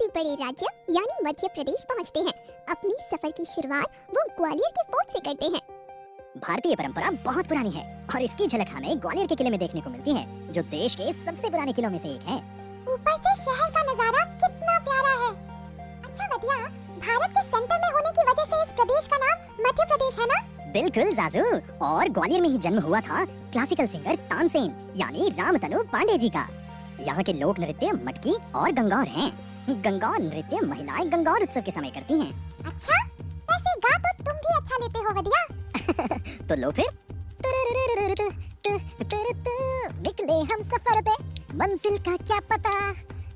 बड़े राज्य यानी मध्य प्रदेश पहुंचते हैं। अपनी सफर की शुरुआत वो ग्वालियर के फोर्ट से करते हैं। भारतीय परंपरा बहुत पुरानी है और इसकी झलक हमें ग्वालियर के किले में देखने को मिलती है, जो देश के सबसे पुराने किलों में से एक है। ऊपर से शहर का नजारा कितना प्यारा है। अच्छा वदिया, भारत के सेंटर में होने की वजह से इस प्रदेश का नाम मध्य प्रदेश है ना? बिल्कुल जाजू, और ग्वालियर में ही जन्म हुआ था क्लासिकल सिंगर तानसेन यानी रामतनु पांडे जी का। यहाँ के लोक नृत्य मटकी और गंगौर हैं। गंगौर नृत्य महिलाएं गंगौर उत्सव के समय करती हैं। अच्छा, वैसे गा तो तुम भी अच्छा लेते हो वदिया। तो लो फिर। निकले हम सफर पे, मंजिल का क्या पता,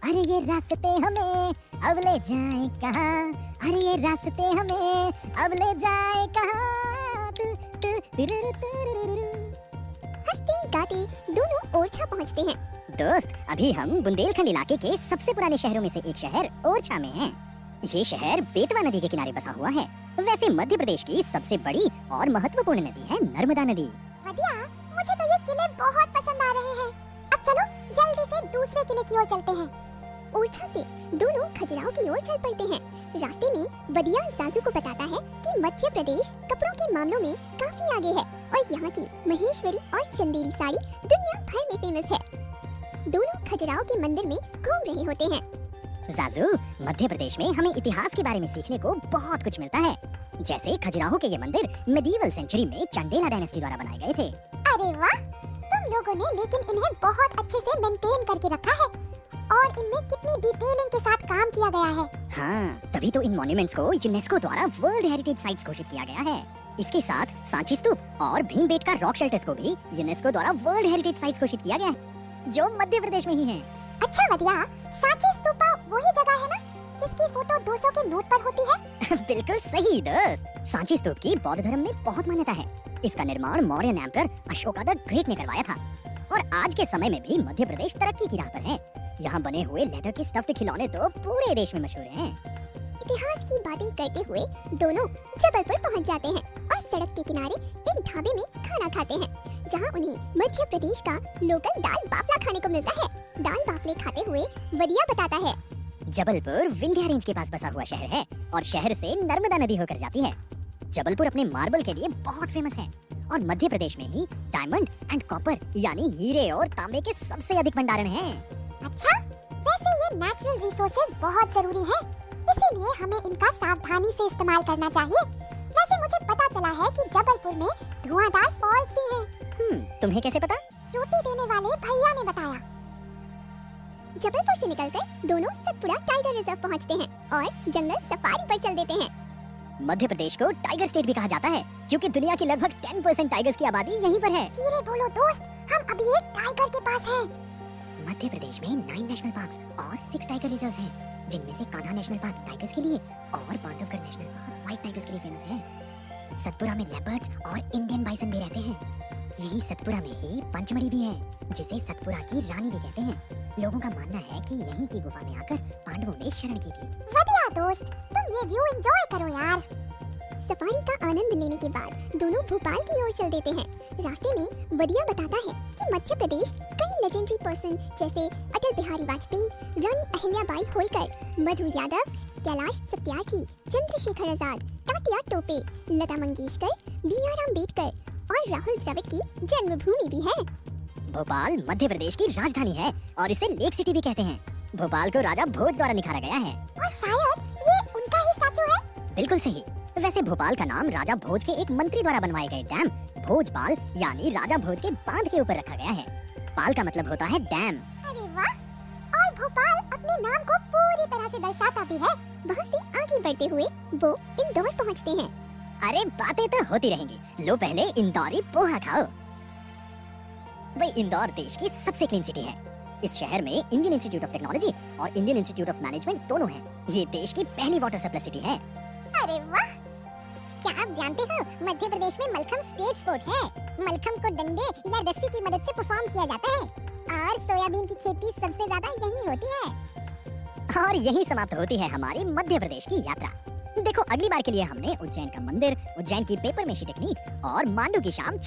अरे ये रास्ते हमें अब ले जाए कहाँ, अरे ये रास्ते हमें अब ले जाए कहाँ। हंसते गाते दोनों ओरछा पहुंचते हैं। दोस्त, अभी हम बुंदेलखंड इलाके के सबसे पुराने शहरों में से एक शहर ओरछा में हैं। ये शहर बेतवा नदी के किनारे बसा हुआ है। वैसे मध्य प्रदेश की सबसे बड़ी और महत्वपूर्ण नदी है नर्मदा नदी। वदिया, मुझे तो ये किले बहुत पसंद आ रहे हैं। अब चलो जल्दी से दूसरे किले की ओर चलते हैं। ओरछा से दोनों खजुराहो की ओर चल पड़ते हैं। रास्ते में वदिया जाजू को बताता है कि मध्य प्रदेश कपड़ों के मामलों में काफी आगे है और यहाँ की महेश्वरी और चंदेरी साड़ी दुनिया भर में फेमस है। दोनों खजुराहो के मंदिर में घूम रहे होते हैं। जाजू, मध्य प्रदेश में हमें इतिहास के बारे में सीखने को बहुत कुछ मिलता है। जैसे खजुराहो के ये मंदिर मिडीवल सेंचुरी में चंडेला डायनेस्टी द्वारा बनाए गए थे। अरे वाह, तुम लोगों ने लेकिन इन्हें बहुत अच्छे से मेंटेन करके रखा है और इनमें कितनी डिटेलिंग के साथ काम किया गया है। हाँ, तभी तो इन मॉन्यूमेंट्स को यूनेस्को द्वारा वर्ल्ड हेरिटेज साइट्स घोषित किया गया है। इसके साथ सांची स्तूप और भीमबेटका रॉक शेल्टर्स को भी यूनेस्को द्वारा वर्ल्ड हेरिटेज साइट्स घोषित किया गया है, जो मध्य प्रदेश में ही है। अच्छा वदिया, सांची स्तूपा वही जगह है ना जिसकी फोटो 200 के नोट पर होती है? बिल्कुल सही दोस्त। सांची स्तूप की बौद्ध धर्म में बहुत मान्यता है। इसका निर्माण Mauryan emperor Ashoka the great ने करवाया था और आज के समय में भी मध्य प्रदेश तरक्की की राह पर है। यहाँ बने हुए लेदर के स्टफ्ड खिलौने तो पूरे देश में मशहूर हैं। इतिहास की बातें करते हुए दोनों जबलपुर पहुंच जाते हैं और सड़क के किनारे एक ढाबे में खाना खाते हैं, जहां उन्हें मध्य प्रदेश का लोकल दाल बाफला खाने को मिलता है। दाल बाफले खाते हुए वदिया बताता है, जबलपुर विंध्या रेंज के पास बसा हुआ शहर है और शहर से नर्मदा नदी होकर जाती है। जबलपुर अपने मार्बल के लिए बहुत फेमस है और मध्य प्रदेश में ही डायमंड एंड कॉपर यानी हीरे और तांबे के सबसे अधिक भंडारण हैं। अच्छा, वैसे ये नेचुरल रिसोर्सेज बहुत जरूरी है, इसीलिए हमें इनका सावधानी से इस्तेमाल करना चाहिए। वैसे मुझे पता चला है कि जबलपुर में धुआंधार फॉल्स भी हैं। तुम्हें कैसे पता? रोटी देने वाले भैया ने बताया। जबलपुर से निकलकर दोनों सतपुड़ा टाइगर रिजर्व पहुंचते हैं और जंगल सफारी पर चल देते हैं। मध्य प्रदेश को टाइगर स्टेट भी कहा जाता है क्योंकि दुनिया की लगभग 10% टाइगर्स की आबादी यहीं पर है। धीरे बोलो दोस्त, हम अभी एक टाइगर के पास हैं। मध्य प्रदेश में 9 नेशनल पार्क्स और 6 टाइगर रिजर्व्स हैं, जिनमें से कान्हा नेशनल पार्क टाइगर्स के लिए और Bandhavgarh national park white tigers के लिए फेमस है। सतपुरा में लेपर्ड्स और इंडियन बाइसन भी रहते हैं। यही सतपुरा में ही पंचमढ़ी भी है, जिसे सतपुरा की रानी भी कहते हैं। लोगों का मानना है कि यहीं की गुफा में आकर पांडवों ने शरण की थी। वदिया दोस्त, तुम ये व्यू एंजॉय करो यार। सफारी का आनंद लेने के बाद दोनों भोपाल की ओर चल देते हैं। रास्ते में वदिया बताता है कि मध्य प्रदेश कई लेजेंडरी पर्सन जैसे अटल बिहारी वाजपेयी, रानी अहिल्याबाई होलकर, मधु यादव, कैलाश सत्यार्थी, चंद्रशेखर आजाद, तात्या टोपे, लता मंगेशकर, B.R. अम्बेडकर और राहुल द्रविड़ की जन्मभूमि भी है। भोपाल मध्य प्रदेश की राजधानी है और इसे लेक सिटी भी कहते हैं। भोपाल को राजा भोज द्वारा निखारा गया है और शायद ये उनका ही स्टैचू है। बिल्कुल सही। वैसे भोपाल का नाम राजा भोज के एक मंत्री द्वारा बनवाए गए डैम भोजपाल यानी राजा भोज के बांध के ऊपर रखा गया है। पाल का मतलब होता है डैम। अरे वाह, और भोपाल अपने नाम को पूरी तरह से दर्शाता भी है। वहाँ से आगे बढ़ते हुए वो इंदौर पहुँचते हैं। अरे बातें तो होती रहेंगी, लो पहले इंदौरी पोहा खाओ। भाई, इंदौर देश की सबसे क्लीन सिटी है। इस शहर में इंडियन इंस्टीट्यूट ऑफ टेक्नोलॉजी और इंडियन इंस्टीट्यूट ऑफ मैनेजमेंट दोनों हैं। ये देश की पहली वाटर सरप्लस सिटी है। अरे वाह, क्या आप जानते हो मध्य प्रदेश में मलखम स्टेट स्पोर्ट है। मलखम को डंडे या रस्सी की मदद से परफॉर्म किया जाता है और सोयाबीन की खेती सबसे ज्यादा यहीं होती है। और यहीं समाप्त होती है हमारी मध्य प्रदेश की यात्रा। देखो, अगली बार के लिए हमने उज्जैन का मंदिर, उज्जैन की पेपर मेशी टेक्निक और मांडू की शाम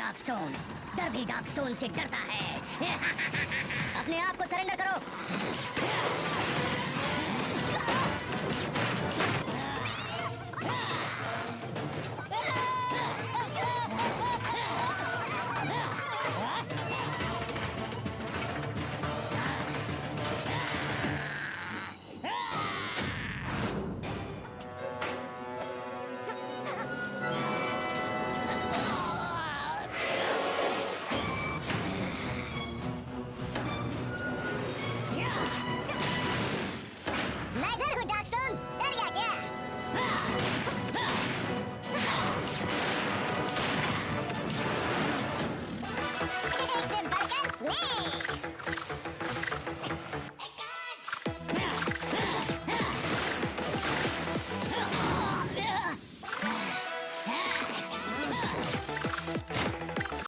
डार्क स्टोन। डर भी डार्क स्टोन से डरता है। अपने आप को सरेंडर करो।